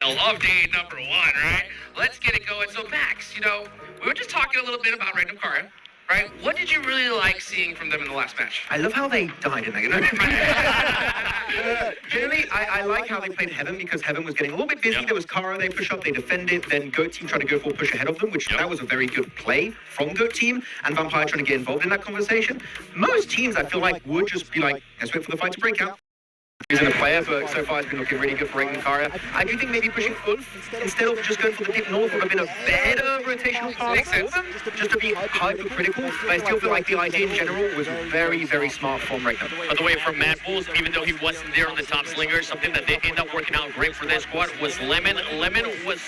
Of day number 1, right? Let's get it going. So, Max, we were just talking a little bit about Random Karia, right? What did you really like seeing from them in the last match? I love how they died in there. Generally, I like how they played Heaven because Heaven was getting a little bit busy. There was Kara, they push up, they defend it, then Goat Team tried to go for a push ahead of them, which that was a very good play from Goat Team, and Vampire trying to get involved in that conversation. Most teams, I feel like, would just be like, let's wait for the fight to break out. Using a player, but so far it's been looking really good for Random Karia. I do think maybe pushing Ulf instead of just going for the deep north would have been a better rotational path for them, just to be hypercritical. But I still feel like the idea in general was very, very smart from right now. By the way, from Mad Bulls, even though he wasn't there on the top slinger, something that they ended up working out great for their squad was Lemon. Lemon was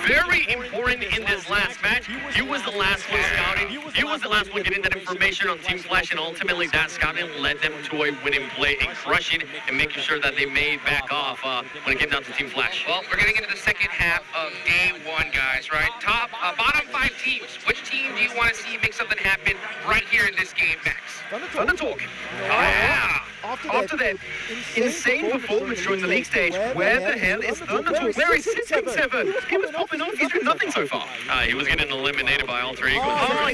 very important in this last match. He was the last one scouting. He was the last one getting that information on Team Flash, and ultimately that scouting led them to a winning play and crushing and making sure that they made back off when it came down to Team Flash. Well, we're getting into the second half of day 1, guys, right? Bottom 5 teams. Which team do you want to see make something happen right here in this game, Max? Thunder Talk. Yeah. After that insane performance during the league stage, where the hell is Thunder Talk? Where is Sitting 7? He was popping off. He's doing nothing so far. He was getting eliminated by all 3 equals. That's all I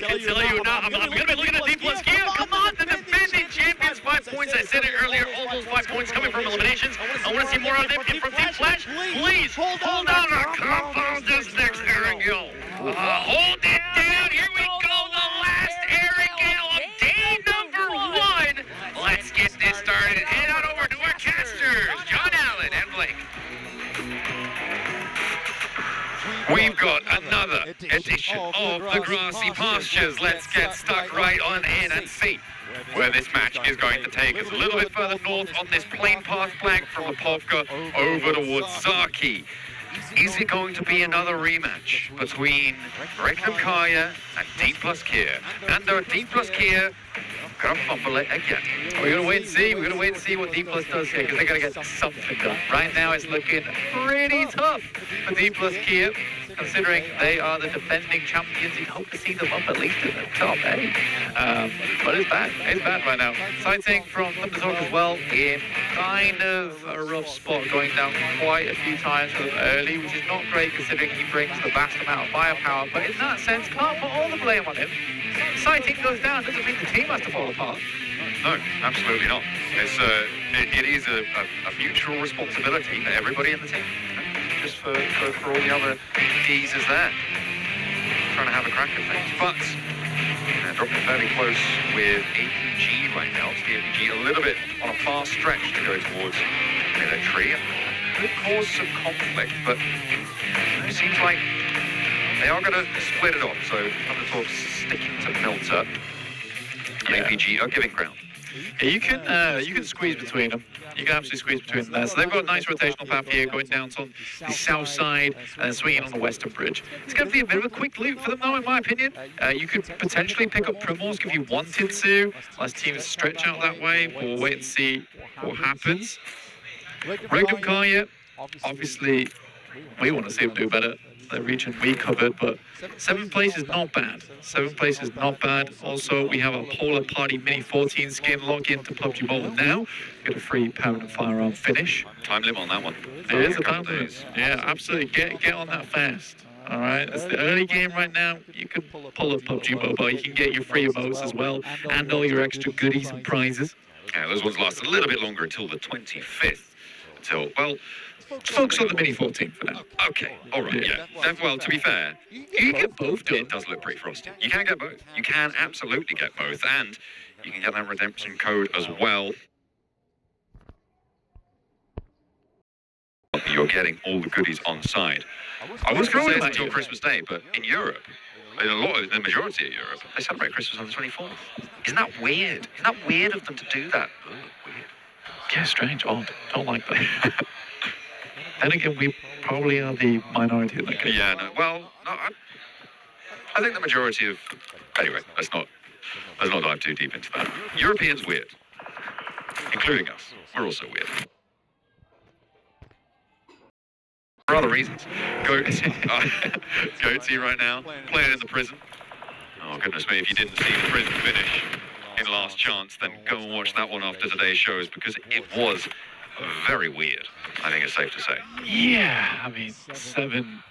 can tell you. Now, I'm going to be looking at D+ Kia. Come on, the defending champions. 5 points. I said it earlier. All those 5 points coming from eliminations. I want to see more of them from Team Flash. Please hold on. Our compound this next Aaron Gill. Hold it down. Here we go. The last Aaron Gill of day number 1. Let's get this started. Head on over to our casters, John Allen and Blake. We've got another edition of the Grassy Pastures. Let's get stuck right on in and see where this match is going to take us. A little bit further north on this plain path flank from Apovka over towards Zaki. Is it going to be another rematch between Random Karia and D+ Kia? And D+ Kia gonna fumble it again. We're gonna wait and see. We're gonna wait and see what D+ does here because they're gonna get something done. Right now, it's looking pretty tough for D+ Kia, considering they are the defending champions. You'd hope to see them up at least in the top 8. But it's bad. It's bad right now. Sighting from Thunder Talk as well in kind of a rough spot, going down quite a few times early, which is not great considering he brings the vast amount of firepower. But in that sense, can't put all the blame on him. Sighting goes down doesn't mean the team has to fall apart. No, absolutely not. It is a mutual responsibility for everybody in the team. Just for all the other geezers there. Trying to have a crack at things. But dropping fairly close with APG right now. It's the APG a little bit on a far stretch to go towards military. Could cause some conflict, but it seems like they are going to split it off. So Thunder Talk's sticking to Milter. And APG are giving ground. Yeah, you can squeeze between them. You can absolutely squeeze between them there. So they've got a nice rotational path here, going down on the south side and then swinging on the western bridge. It's going to be a bit of a quick loop for them, though, in my opinion. You could potentially pick up Primorsk if you wanted to. Unless teams stretch out that way, but we'll wait and see what happens. Random Karia, obviously, we want to see them do better. The region we covered, but 7th place is not bad. 7th place is not bad. Also, we have a Polar Party Mini 14 skin. Log into PUBG Mobile now. Get a free permanent firearm finish. Time limit on that one. It is a time limit. Yeah, absolutely. Get on that fast. All right, it's the early game right now. You can pull up PUBG Mobile. You can get your free emotes as well, and all your extra goodies and prizes. Yeah, those ones last a little bit longer until the 25th. Until, well, focus on the Mini 14 for now. Okay, all right, yeah. Well, to be fair, you can get both done. It does look pretty frosty. You can get both. You can absolutely get both, and you can get that redemption code as well. You're getting all the goodies on side. I was going to say it's until Christmas Day, but in Europe, in the majority of Europe, they celebrate Christmas on the 24th. Isn't that weird? Isn't that weird of them to do that? Ugh, weird. Yeah, strange, odd. Don't like that. Then again, we probably are the minority in that case. Yeah, no, well, no, I think the majority of... Anyway, let's not dive too deep into that. Europeans weird, including us. We're also weird. For other reasons. Goatee right now, playing in the prison. Oh, goodness me, if you didn't see the prison finish in Last Chance, then go and watch that one after today's shows, because it was very weird, I think it's safe to say. Yeah, I mean, 7.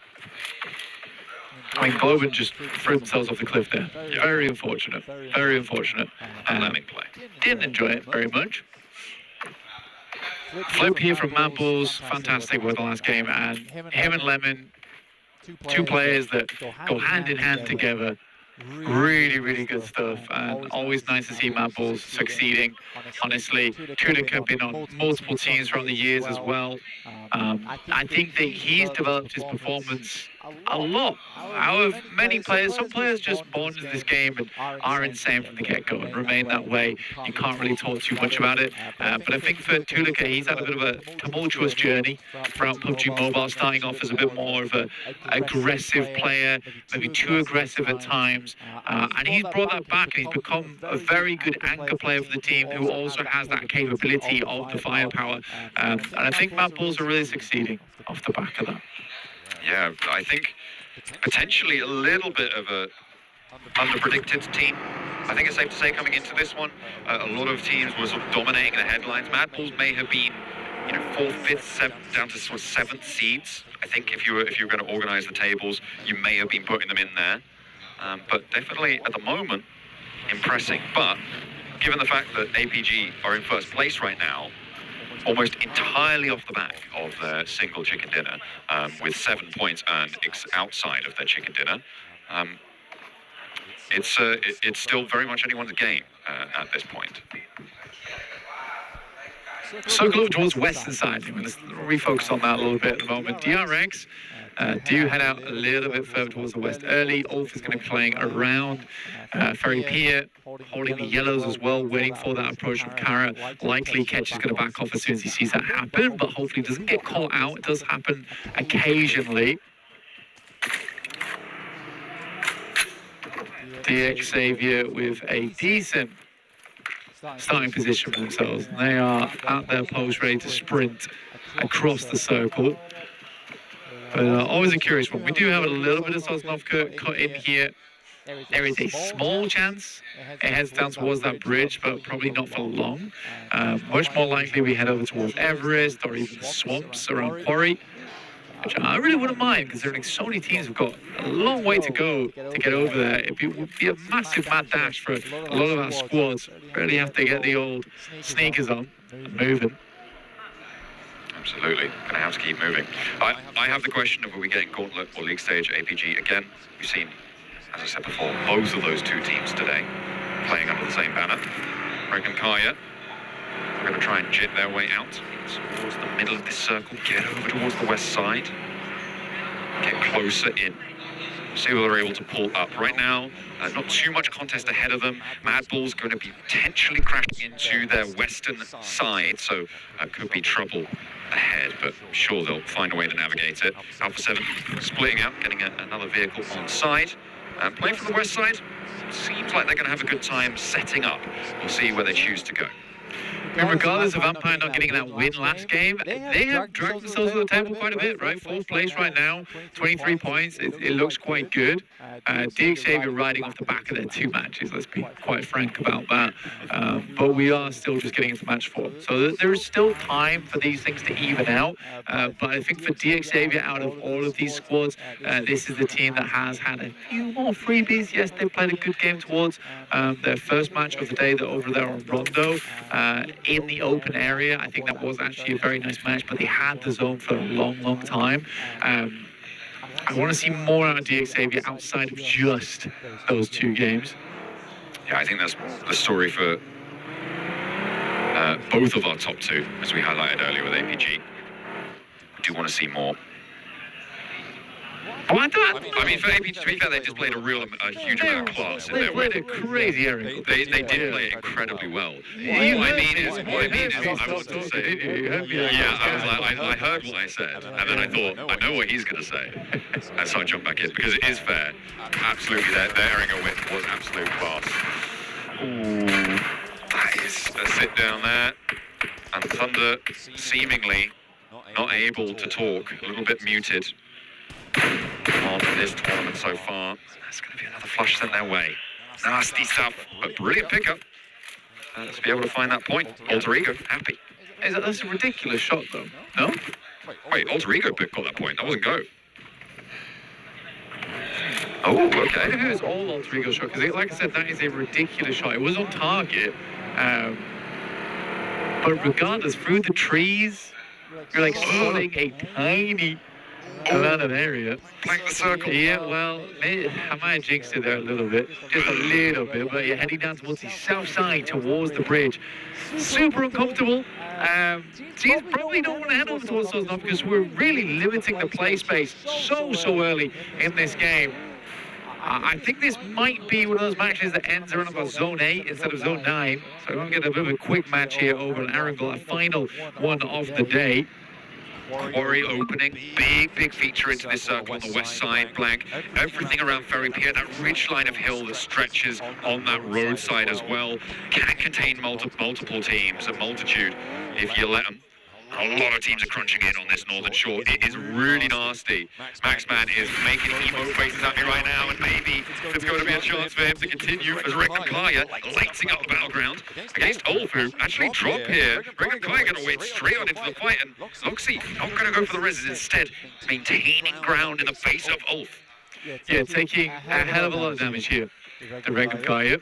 I mean, Globan just threw themselves off the cliff there. Very unfortunate. Very unfortunate. Lemming play. Didn't enjoy it very much. Flip here from Mad Bulls, fantastic with the last game, and him and Lemon, two players that go hand in hand together. Really, really good stuff, and always nice to see Mad Bulls succeeding. Honestly, Tulik have been on multiple teams throughout the years as well. I think that he's developed his performance a lot out of many players. Some players just born into this game and are insane from the get-go and remain that way. You can't really talk too much about it. But I think for Tulika, he's had a bit of a tumultuous journey throughout PUBG Mobile, starting off as a bit more of an aggressive player, maybe too aggressive at times. And he's brought that back, and he's become a very good anchor player for the team who also has that capability of the firepower. And I think Mad Bulls are really succeeding off the back of that. Yeah, I think potentially a little bit of a underpredicted team. I think it's safe to say coming into this one, a lot of teams were sort of dominating the headlines. Mad Bulls may have been, 4th, 5th, 7th, down to sort of 7th seeds. I think if you were going to organise the tables, you may have been putting them in there. But definitely at the moment, impressing. But given the fact that APG are in first place right now, almost entirely off the back of their single chicken dinner, with 7 points earned outside of their chicken dinner, it's still very much anyone's game at this point. Circle over towards western side. Let's refocus on that a little bit at the moment. DRX do head out a little bit further towards the west early. Ulf is going to be playing around Ferry Pier, holding the yellows as well, waiting for that approach from Kara. Likely Ketch is going to back off as soon as he sees that happen, but hopefully doesn't get caught out. It does happen occasionally. DX Xavier with a decent starting position for themselves. They are at their post, ready to sprint across the circle. But always a curious one. We do have a little bit of Sosnovka cut in here. There is a small chance it heads down towards that bridge, but probably not for long. Much more likely we head over towards Everest or even the swamps around Quarry, which I really wouldn't mind, considering so many teams have got a long way to go to get over there. It would be a massive mad dash for a lot of our squads. Really have to get the old sneakers on and moving. Absolutely, going to have to keep moving. I have the question of, are we getting Gauntlet or League Stage APG again? We've seen, as I said before, both of those two teams today playing under the same banner. Greg and Kaya are going to try and jit their way out towards the middle of this circle, get over towards the west side, get closer in. See whether they're able to pull up. Right now, not too much contest ahead of them. Mad Bull's going to be potentially crashing into their western side, so could be trouble ahead, but I'm sure they'll find a way to navigate it. Alpha 7 splitting out, getting another vehicle on side. Playing from the west side, seems like they're going to have a good time setting up. We'll see where they choose to go. I mean, regardless of Vampire not getting that win last game, they have dragged themselves to the table quite a bit, right? 4th place right now, 23 points. It looks quite good. DX Xavier riding off the back of their 2 matches, let's be quite frank about that. But we are still just getting into match 4. So there is still time for these things to even out. But I think for DX Xavier, out of all of these squads, this is the team that has had a few more freebies. Yes, they played a good game towards their first match of the day. They're over there on Rondo. In the open area, I think that was actually a very nice match, but they had the zone for a long, long time. I want to see more out of DX Xavier outside of just those 2 games. Yeah, I think that's the story for both of our top 2, as we highlighted earlier with APG. I do want to see more. I mean, for APG, to be fair, they displayed a huge amount of class in their win. They played a crazy area. They did play incredibly well. What I mean is, I wanted to say, yeah, I was like, I heard what I said, and then I thought, I know what he's going to say. And so I jumped back in, because it is fair. Absolutely, their Erringer win was absolute class. Ooh, that is a sit down there. And Thunder seemingly not able to talk, a little bit muted on this tournament so far. That's going to be another flush sent their way. Nasty stuff, but brilliant pickup. Let's be able to find that point. Alter Ego, happy. That's a ridiculous shot, though. No? Wait, Alter Ego pick got that point. That wasn't go. Oh, I okay. think it was all Alter Ego shot, because like I said, that is a ridiculous shot. It was on target. But regardless, through the trees, you're like spotting a tiny amount of area. Blank the circle. Yeah, well, I might have jinxed it there a little bit, just a little bit, but you're heading down towards the south side, towards the bridge. Super uncomfortable. Teams probably don't want to head over towards those now because we're really limiting the play space so early in this game. I think this might be one of those matches that ends around about Zone 8 instead of Zone 9. So we're going to get a bit of a quick match here over an Arundel, a final one of the day. Quarry opening, big feature into this circle on the west side, Blank. Everything around Ferry Pier, that ridge line of hill that stretches on that roadside as well, can contain multiple teams, a multitude, if you let them. A lot of teams are crunching in on this northern shore. It is really nasty. Maxman is making emote faces at me right now, and maybe it's going to be a chance for him to continue as Rick and Kaya lighting up the battleground against Ulf, who actually drop here. Rick and Kaya going to wade straight on into the fight, and Loxy not going to go for the reses, instead maintaining ground in the face of Ulf. Yeah, taking a hell of a lot of damage here, the Rick and Kaya.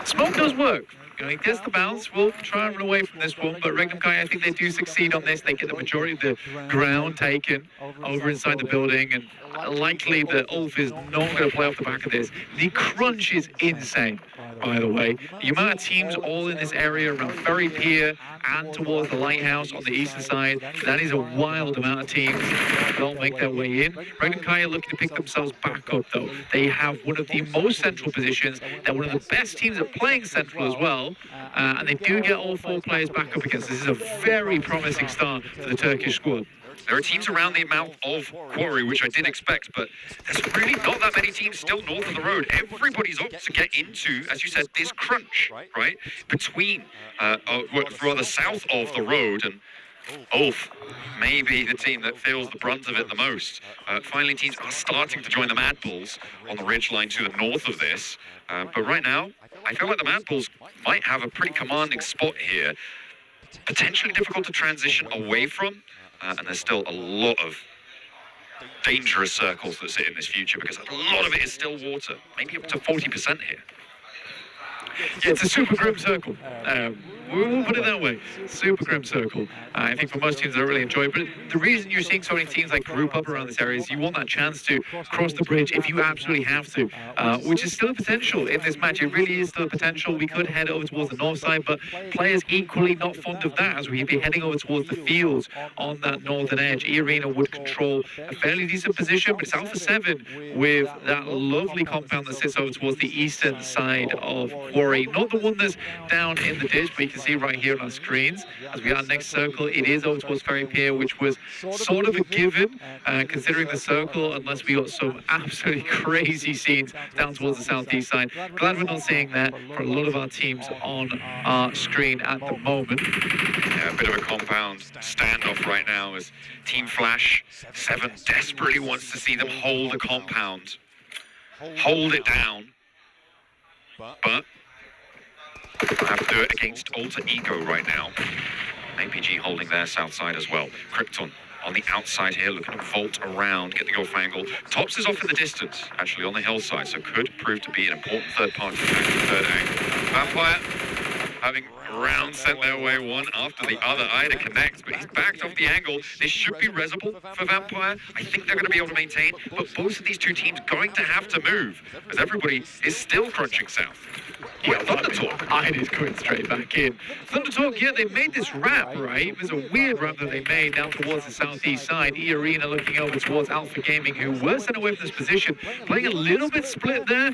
Smoke does work. You know, he gets the bounce. We'll try and run away from this one, but Regnum Kai, I think they do succeed on this. They get the majority of the ground taken over inside the building, and likely that Ulf is not going to play off the back of this. The crunch is insane, by the way. The amount of teams all in this area around Ferry Pier and towards the lighthouse on the eastern side, that is a wild amount of teams that don't make their way in. Regnum Kai are looking to pick themselves back up, though. They have one of the most central positions. They're one of the best teams at playing central as well. And they do get all 4 players back up against. This is a very promising start for the Turkish squad. There are teams around the mouth of Quarry, which I did expect, but there's really not that many teams still north of the road. Everybody's up to get into, as you said, this crunch, right? Between, rather south of the road, and Ulf may be the team that feels the brunt of it the most. Finally, teams are starting to join the Mad Bulls on the ridgeline to the north of this. But right now, I feel like the Mad Bulls might have a pretty commanding spot here. Potentially difficult to transition away from. And there's still a lot of dangerous circles that sit in this future because a lot of it is still water. Maybe up to 40% here. Yeah, it's a super grim circle. We'll put it that way. Super grim circle. I think for most teams, they'll really enjoy it. But the reason you're seeing so many teams like group up around this area is you want that chance to cross the bridge if you absolutely have to, which is still a potential in this match. It really is still a potential. We could head over towards the north side, but players equally not fond of that as we'd be heading over towards the fields on that northern edge. E-Arena would control a fairly decent position, but it's Alpha 7 with that lovely compound that sits over towards the eastern side of Quarry. Not the one that's down in the ditch, but you can see right here on our screens as we are next circle, it is over towards Ferry Pier, which was sort of a given considering the circle, unless we got some absolutely crazy scenes down towards the southeast side. Glad we're not seeing that for a lot of our teams on our screen at the moment. Yeah, a bit of a compound standoff right now as Team Flash 7 desperately wants to see them hold a compound, hold it down, but I have to do it against Alter Ego right now. APG holding their south side as well. Krypton on the outside here, looking to vault around, get the golf angle. Tops is off in the distance, actually on the hillside, so could prove to be an important third-party third angle. Vampire having rounds sent their way one after the other. Ida connects, but he's backed off the angle. This should be resable for Vampire. I think they're going to be able to maintain, but both of these two teams going to have to move, as everybody is still crunching south. Yeah, Thundertalk. Ida's going straight back in. Thundertalk, yeah, they made this wrap, right? It was a weird wrap that they made down towards the southeast side. E-Arena looking over towards Alpha Gaming, who were sent away from this position, playing a little bit split there.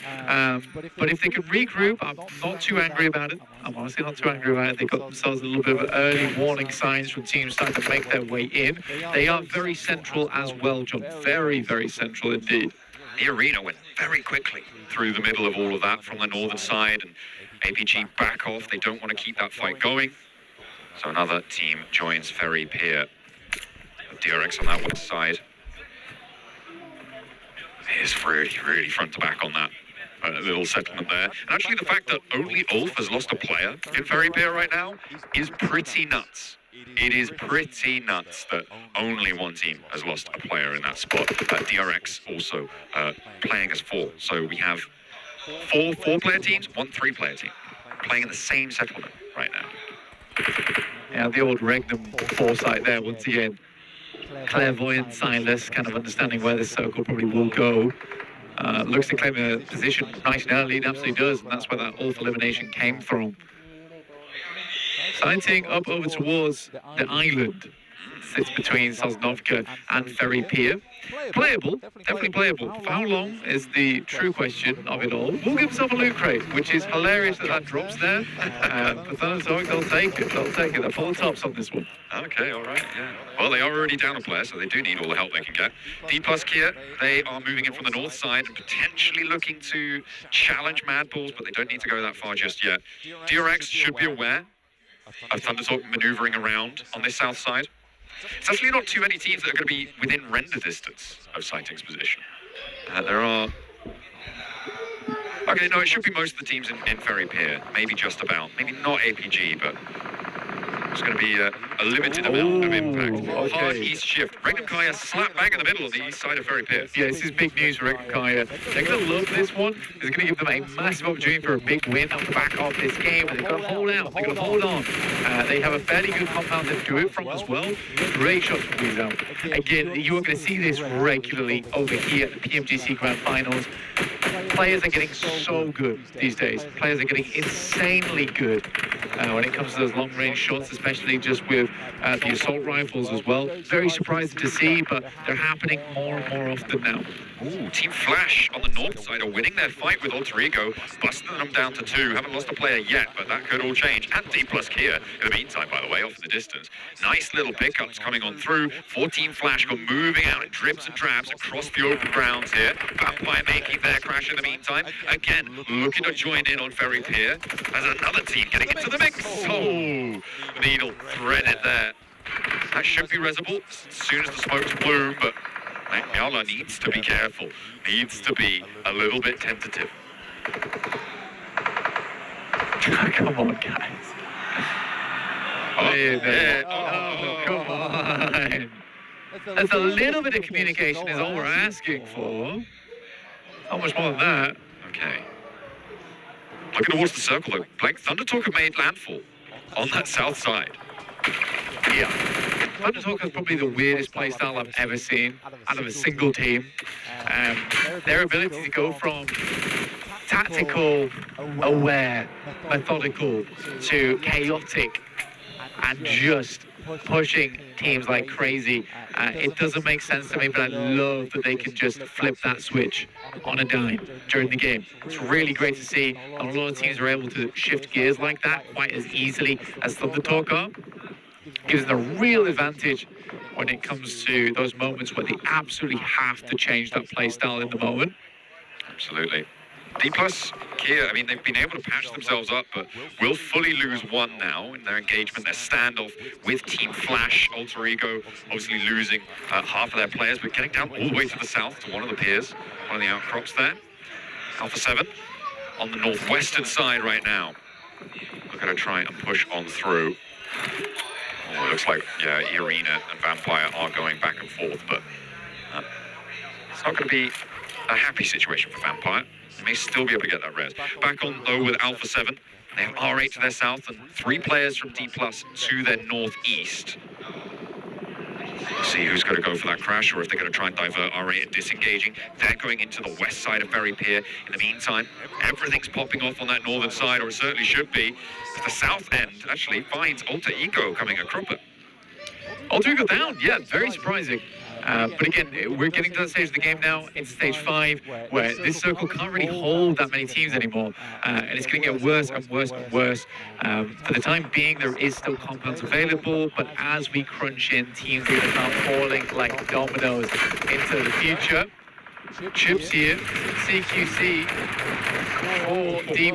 But if they could regroup, I'm not too angry about it. I'm honestly not too angry about it. They got themselves a little bit of early warning signs from teams starting to make their way in. They are very central as well, John. Very, very central indeed. The Arena went very quickly through the middle of all of that from the northern side, and APG back off. They don't want to keep that fight going. So another team joins Ferry Pier. DRX on that west side. He is really front to back on that. a little settlement there. And actually, the fact that only Ulf has lost a player in Ferry Pier right now is pretty nuts. It is pretty nuts that only one team has lost a player in that spot. DRX also playing as 4. So we have 4 4-player teams, 1 3-player team playing in the same settlement right now. Yeah, the old Regnum foresight there once again. Clairvoyant, sightless, kind of understanding where this circle probably will go. Looks to claim a position nice and early, it absolutely does, and that's where that Ulf elimination came from. Sighting up over towards the island. Sits between Sosnovka and Ferry Pier. Playable, definitely playable. For how long is the true question of it all. We'll give himself a loot crate, which is hilarious that drops there. But Thunderstorm, they'll take it, They're full tops on this one. Okay, all right, yeah. Well, they are already down a player, so they do need all the help they can get. D plus Kia, they are moving in from the north side and potentially looking to challenge Mad Balls, but they don't need to go that far just yet. DRX should be aware of Thunderstorm maneuvering around on this south side. It's actually not too many teams that are going to be within render distance of Sighting's position. There are... Okay, no, it should be most of the teams in Ferry Pier. Maybe just about. Maybe not APG, but it's going to be a limited amount of impact. Okay. Hard east shift. Regnum Kaya slap bang in the middle of the east side of Ferry Pier. Yeah, this is big news for Regnum Kaya. They're going to love this one. It's going to give them a massive opportunity for a big win on the back of this game. And they've got to hold out. They've got to hold on. They have a fairly good compound to do it from as well. Great shots from these out. Again, you are going to see this regularly over here at the PMGC Grand Finals. Players are getting so good these days. Players are getting insanely good when it comes to those long-range shots, especially just with the assault rifles as well. Very surprising to see, but they're happening more and more often now. Ooh, Team Flash on the north side are winning their fight with Alter Ego, busting them down to 2. Haven't lost a player yet, but that could all change. And D plus Kia in the meantime, by the way, off in the distance. Nice little pickups coming on through. 4 Team Flash go moving out in drips and drabs across the open grounds here. Vampire making their crash in the meantime. Again, looking to join in on Ferry Pier. There's another team getting into the mix. Oh, needle threaded there. That should be resible as soon as the smokes bloom, but Yala needs to be careful, needs to be a little bit tentative. Come on, guys. Oh, Yeah. oh, Come on. That's a little bit of communication is all we're asking for. Not much more than that. okay. Looking towards the circle though. Blake Thundertalk have made landfall on that south side. Yeah. Thundertalk is probably the weirdest playstyle I've ever seen out of a single team. Their ability to go from tactical, aware, methodical to chaotic and just pushing teams like crazy. It doesn't make sense to me, but I love that they can just flip that switch on a dime during the game. It's really great to see. A lot of teams are able to shift gears like that quite as easily as Thundertalk are. Gives them a real advantage when it comes to those moments where they absolutely have to change that play style in the moment. Absolutely. D plus Kia, I mean, they've been able to patch themselves up, but will fully lose 1 now in their engagement, their standoff with Team Flash. Alter Ego obviously losing half of their players, but getting down all the way to the south to one of the piers, one of the outcrops there. Alpha 7 on the northwestern side right now. We're going to try and push on through. Oh, it looks like, yeah, Irina and Vampire are going back and forth, but it's not going to be a happy situation for Vampire. They may still be able to get that res. Back on, though, with Alpha 7. They have R8 to their south and 3 players from D plus to their northeast. See who's going to go for that crash, or if they're going to try and divert R8 and disengaging. They're going into the west side of Ferry Pier. In the meantime, everything's popping off on that northern side, or it certainly should be. As the south end actually finds Alter Ego coming a cropper. Alter Ego down, yeah, very surprising. But again, we're getting to that stage of the game now. It's stage 5, where this circle can't really hold that many teams anymore. And it's going to get worse and worse and worse. For the time being, there is still compounds available, but as we crunch in, teams are going to start falling like dominoes into the future. chips here. CQC for D+,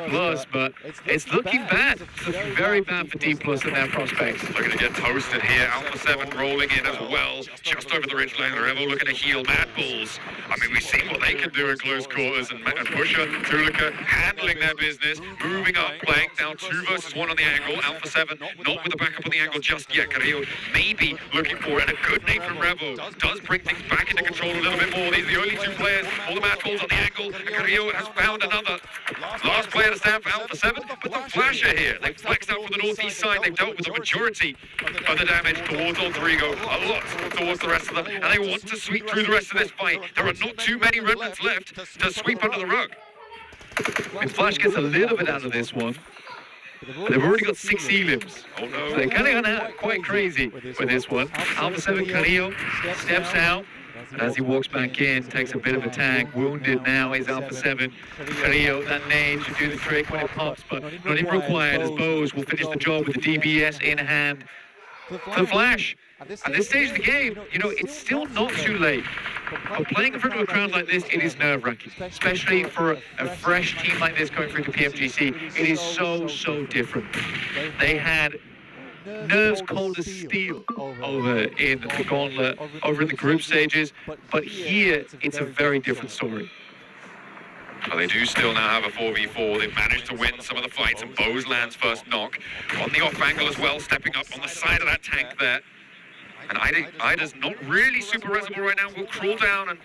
but it's looking bad. It's looking very bad for D+ and their prospects. Looking to get toasted here. Alpha 7 rolling in as well. Just over the ridge lane. Revo looking to heal Mad Bulls. I mean, we've seen what they can do in close quarters. And Pusher, Tulika handling their business. Moving up, playing down 2 versus 1 on the angle. Alpha 7 not with the backup on the angle just yet. Carrillo maybe looking for it. And a good name from Revo does bring things back into control a little bit more. These are the only 2 players. All the Mad Bulls on the angle. And Carrillo has found another. Last player to stand for Alpha 7. But the Flasher here. They've flexed out from the northeast side. They've dealt with the majority of the damage towards Alter Ego. A lot towards the rest of them. And they want to sweep through the rest of this fight. There are not too many remnants left to sweep under the rug. If Flash gets a little bit out of this one, they've already got 6 elims. Oh no. So they're kind of gone quite crazy with this one. Alpha 7 Carrillo steps out. And as he walks back in, takes a bit of a tag. Wounded now is Alpha 7. Carrillo, that nade should do the trick when it pops, but not even required, as Bose will finish the job with the DBS in hand. For Flash, at this stage of the game, you know, it's still not too late. But playing in front of a crowd like this, it is nerve-wracking, especially for a fresh team like this going through to PMGC. It is so different. They had nerves cold as steel over in the gauntlet, over in the group stages, but here it's a very different story. Well, they do still now have a 4v4. They've managed to win some of the fights, and Bose lands first knock on the off angle as well, stepping up on the side of that tank there. And Ida's not really super resible right now. We'll crawl down and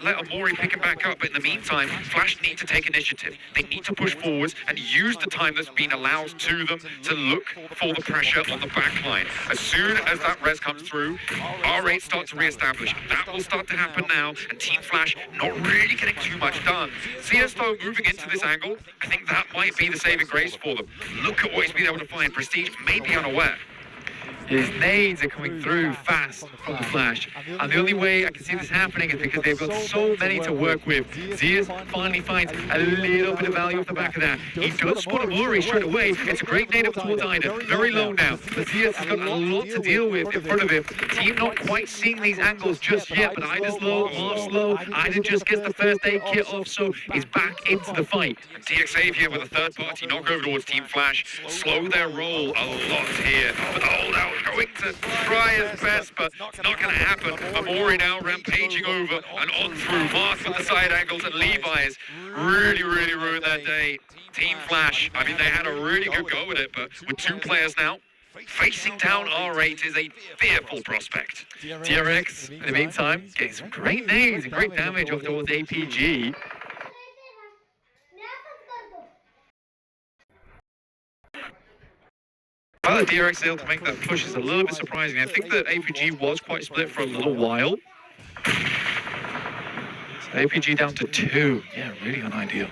let Amori pick him back up. But in the meantime, Flash need to take initiative. They need to push forwards and use the time that's been allowed to them to look for the pressure on the back line. As soon as that res comes through, our rates start to re-establish. That will start to happen now, and Team Flash not really getting too much done. CS though moving into this angle, I think that might be the saving grace for them. Look at what he's been able to find. Prestige may be unaware. His nades are coming through fast from the Flash. And the only way I can see this happening is because they've got so many to work with. Zias finally finds a little bit of value off the back of that. He does spot Amori straight away. It's a great nade up towards Ida. Very low now. But Zias has got a lot to deal with in front of him. Team not quite seeing these angles just yet, but Ida's low, Marv's low. Ida just gets the first aid kit off, so he's back into the fight. DX here with a third party knockover towards Team Flash. Slow their roll a lot here. But the holdout going to try his best, but it's not going to happen. Amori now rampaging over and on through. Marth with the side angles, and Levi's really ruined that day. Team Flash, I mean, they had a really good go at it, but with 2 players now, facing down R8 is a fearful prospect. DRX, in the meantime, getting some great nades and great damage off towards APG. Well, the DRX able to make that push is a little bit surprising. I think that APG was quite split for a little while. So APG down to 2. Yeah, really unideal.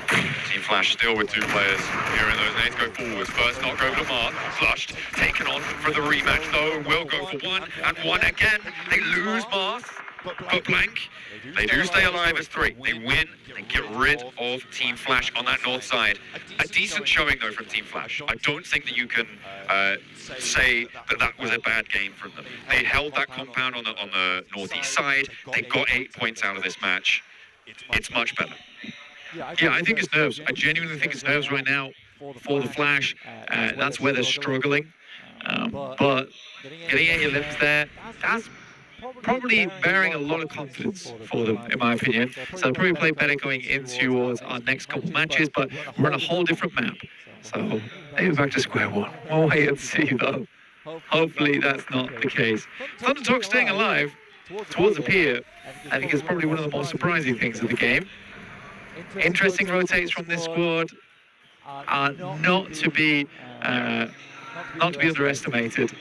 Team Flash still with 2 players. Hearing those nades go forwards. First knock over to Marth. Flushed. Taken on for the rematch though. Will go for 1 and 1 again. They lose Marth. But blank. They do stay alive as 3. They win. They get rid of Team Flash on that north side. A decent showing though from Team Flash. I don't think that you can say that that was a bad game from them. They held that compound on the northeast side. They got 8 points out of this match. It's much better. Yeah, I think it's nerves. I genuinely think it's nerves right now for the Flash. That's where they're struggling. But getting 8 limbs there, that's probably bearing a lot of confidence for them, in my opinion. So they'll probably play better going into our next couple matches, but we're on a whole different map. So maybe back to square one. We'll wait and see, though. Hopefully that's not the case. Thunder Talk staying alive towards the pier, I think is probably one of the more surprising things of the game. Interesting rotates from this squad are not to be underestimated.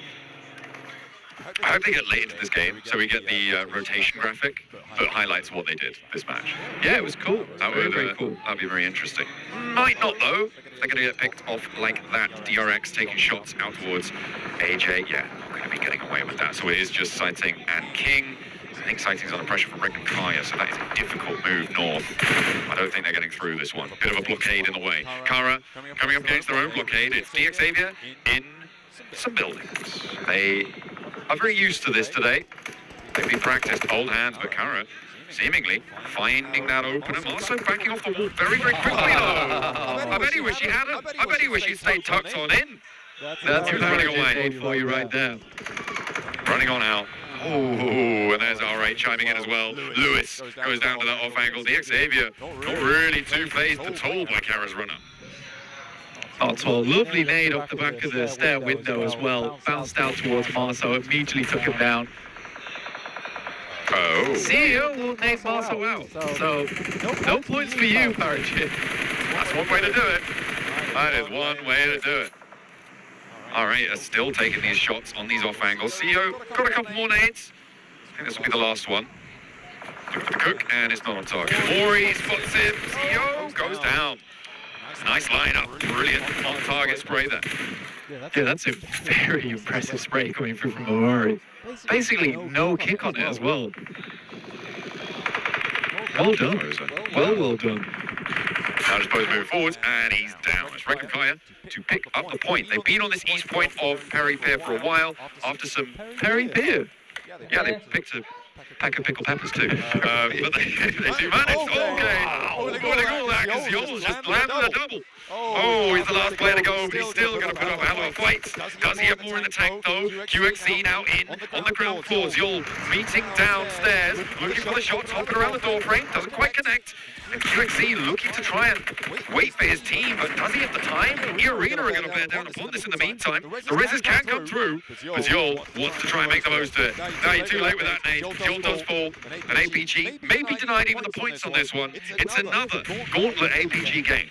I hope they get late into this game so we get the rotation graphic that highlights what they did this match. Yeah, it was cool. That would very cool. That'd be very interesting. Might not though. They're going to get picked off like that. DRX taking shots out towards AJ. Yeah, not going to be getting away with that. So it is just Sighting and King. I think Sighting's under pressure from Rick and Kaya, so that is a difficult move north. I don't think they're getting through this one. Bit of a blockade in the way. Kara coming up against their own blockade. It's DX Xavier in some buildings. They are very used to this today. They've been practiced, old hands, but Kara seemingly finding that opener. Also backing off the wall very, very quickly, though. I bet he wish he hadn't. I bet he wish he'd stayed tucked on in. That's He a was running running away. for you right there. Running on out. Oh, and there's R8 chiming in as well. Lewis goes down to that off angle. The Xavier not really too phased at all by Kara's runner. Otto, lovely nade off the back of the stair window as well. Bounced out towards Marso, immediately took him down. Oh. CEO will nade Marso out. So, no points for you, Parachute. That's one way to do it. That is one way to do it. R8 are still taking these shots on these off angles. CEO got a couple more nades. I think this will be the last one. Look for the cook, and it's not on target. Mori spots him. CEO goes down. Nice lineup. Brilliant on target spray there. Yeah, that's a very impressive spray coming through from Omori. Basically, no kick on it as well. Well done. Well done. Now just both moving forwards, and he's down. It's Regan Kaya to pick up the point. They've been on this east point of Perry Pier for a while after some... Perry Pier. Yeah, they picked a pack of pickled peppers too. But they do manage. Okay. Oh, they call that because Yoles just landed a double. Oh, he's the last player to go, but he's still going to put up a hell of a fight. Does he have more in the tank though? QXC now in on the ground floor. Yol meeting downstairs, looking for the shots, hopping around the door frame, doesn't quite connect. And QXC looking to try and wait for his team, but does he have the time? E-Arena are going to bear down upon this in the meantime. The Rezzes can come through, but Yol wants to try and make the most of it. Now you're too late with that nade. Yol does fall. An APG may be denied even the points on this one. It's another gauntlet APG game.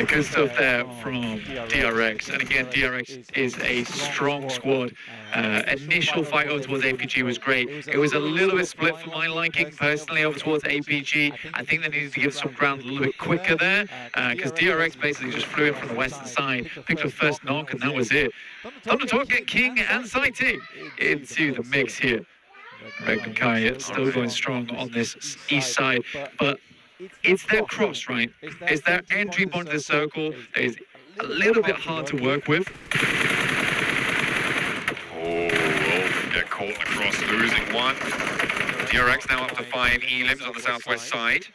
Good stuff there from DRX. And again, DRX is a strong squad. Initial fight over towards APG was great. It was a little bit split for my liking personally over towards APG. I think they needed to give some ground a little bit quicker there because DRX basically just flew in from the western side, picked up first knock, and that was it. Thundertalk get King and Sighting into the mix here. Regan Kaya still going strong on this east side, but it's their cross, right? It's their entry point to the circle that is a little bit hard to work with. Oh, get caught across, losing one. DRX now up to 5 elims on the southwest side.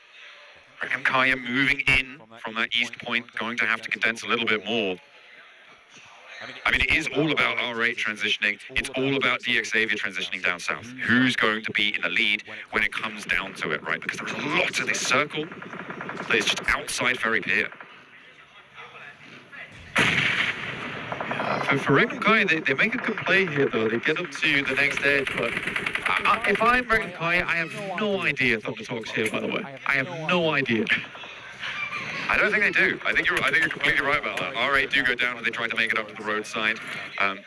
Regan Kaya moving in from that east point, going to have to condense a little bit more. I mean, it is all about R8 transitioning. It's all about DX Xavier transitioning down south. Who's going to be in the lead when it comes down to it, right? Because there's a lot of this circle that is just outside Ferry Pier. For Regan Kaya, they make a good play here, though. They get up to the next edge, but if I'm Regan Kaya, I have no idea Thundertalk's here, by the way. I have no idea. I don't think they do. I think you're completely right about that. R8 do go down and they try to make it up to the roadside. And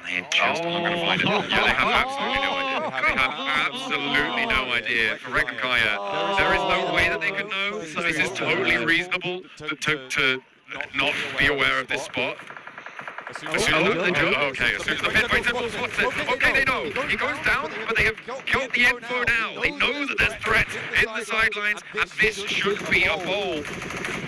they just aren't going to find it. Yeah, they have absolutely no idea. They have absolutely no idea. For Regan Kaya, there is no way that they could know. This is totally reasonable to not be aware of this spot. As soon as the midway temple spots it, okay, they know. He goes down, but they have got the info now. They know that there's threat in the sidelines, and this should be a fold.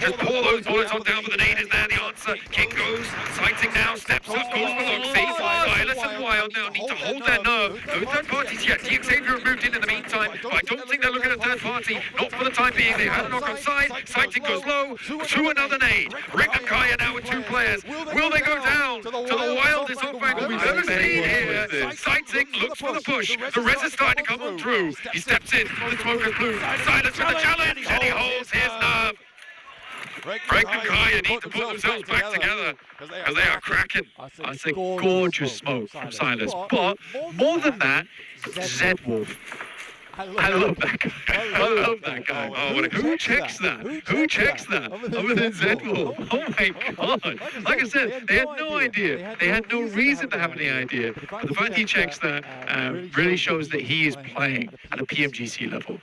Just pour those bullets on down, but the nade is there, the answer. King goes, Sighting now, steps up, goes for Loxy. Silas and Wild now need to hold their nerve. No third parties yet. DX Xavier have moved in the meantime, but I don't think they're looking at third party. Not for the time being. They had a knock on side. Sighting goes low to another nade. Regan Kaya now with 2 players. Will they go down to the wildest off angle we've ever seen here? Sighting looks for the push. The Rez is starting to come on through. He steps in. The smoke is blue. Silas with the challenge, and he holds his nerve. Regan Kaya need to put themselves back together because they are cracking. I say gorgeous smoke from Silas, but more than that, Zed Wolf. I love that guy. I love that guy. Oh, what a Who checks that? Who checks that? Other than Zed Wolf. Oh my God. Like I said, they had no idea. They had no reason to have any idea. But the fact he checks that really shows that he is playing at a PMGC level.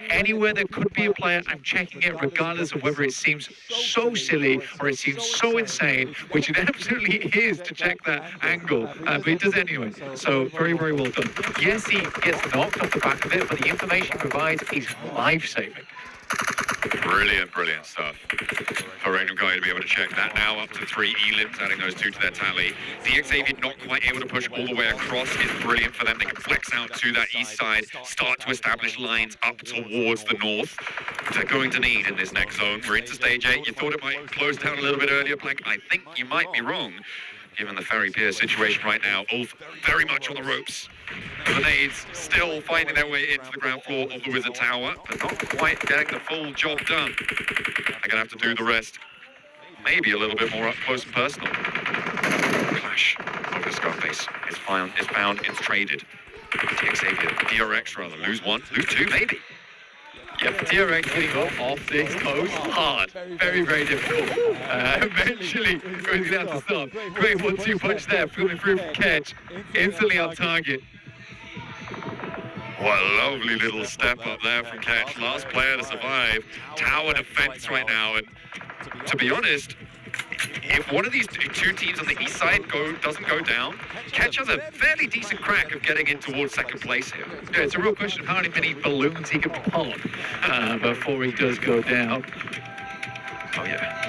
Anywhere there could be a player, I'm checking it regardless of whether it seems so silly or it seems so insane, which it absolutely is to check that angle. But he does it anyway. So very, very well done. Yes, he gets knocked off the back of it, but the information provides is life-saving. Brilliant stuff. For Random Guy to be able to check that now up to 3 elims, adding those 2 to their tally. DXavian not quite able to push all the way across is brilliant for them. They can flex out to that east side, start to establish lines up towards the north. They're going to need in this next zone. We're into stage 8. You thought it might close down a little bit earlier, Blank. I think you might be wrong, given the Ferry Pier situation right now. Ulf very much on the ropes. The nades still finding their way into the ground floor of the Wizard Tower, but not quite getting the full job done. They're going to have to do the rest, maybe a little bit more up close and personal. Clash over the Scarface. It's found, it's traded. DXavian, DRX rather, lose 1, lose 2 maybe. Yep, DRX getting off this coast hard. Very difficult. Eventually, going to have to stop. Great 1-2 punch there, coming through from Catch. Instantly on target. What a lovely little step up there from Catch. Last player to survive. Tower defense right now. And to be honest, if one of these 2 teams on the east side doesn't go down, Catch has a fairly decent crack of getting in towards second place here. Yeah, it's a real question of how many balloons he can pop before he does go down. Oh yeah.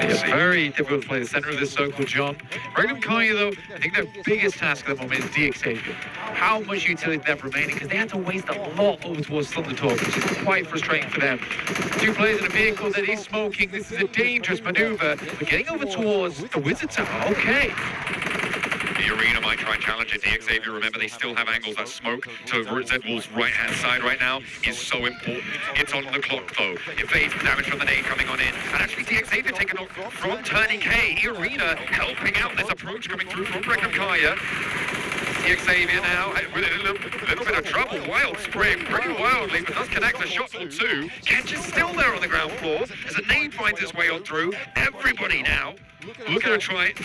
It's very difficult to play the center of this circle, John. Random Kaya, though, I think their biggest task at the moment is DXavian. How much utility they have remaining, because they had to waste a lot over towards Thundertalk, which is quite frustrating for them. 2 players in a vehicle that is smoking. This is a dangerous maneuver, but getting over towards the Wizard Tower, okay. The arena might try and challenge it. DXavian, remember, they still have angles. That smoke to Zedwall's right-hand side right now is so important. It's on the clock, though. Evades damage from the nade coming on in. And actually, DXavian taking off from turning K. Arena helping out this approach coming through from Kaya. DXavian now with a little bit of trouble. Wild spring, pretty wildly, but does connect a shot or 2. Catch is still there on the ground floor as a nade finds its way on through. Everybody now looking to try and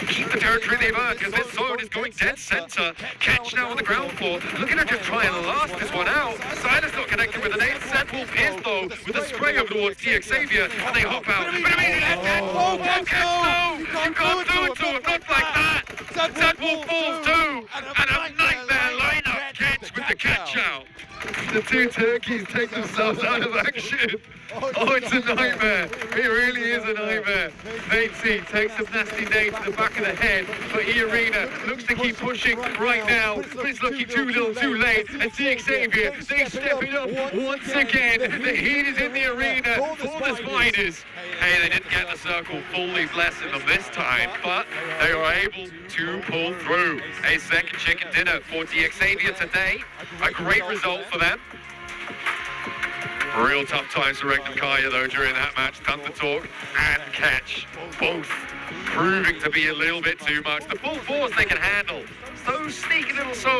keep the territory they've earned, because this zone is going dead center. Catch now on the ground floor, looking to just try and last this one out. Silas not connected with an 8. Zedwall pierced though with a spray over towards DXavian, and they hop out. But immediately, Catch, no! You can't do it to him, not like that! Zedwall falls too, and a nightmare lineup. Catch with the catch out. The 2 turkeys take themselves out of action. Oh, it's a nightmare. It really is a nightmare. Matesy takes a nasty nade to the back of the head, but Arena looks to keep pushing right now, but it's looking too little too late, and DXavian, they step it up once again. The heat is in the arena for the Spiders. Hey, they didn't get the circle fully blessing them this time, but they were able to pull through. A second chicken dinner for DXavian today. A great result for them. Real tough times for Regnum Kaya, though, during that match. Thundertalk and Catch, both proving to be a little bit too much. The full force they can handle. Those sneaky little souls.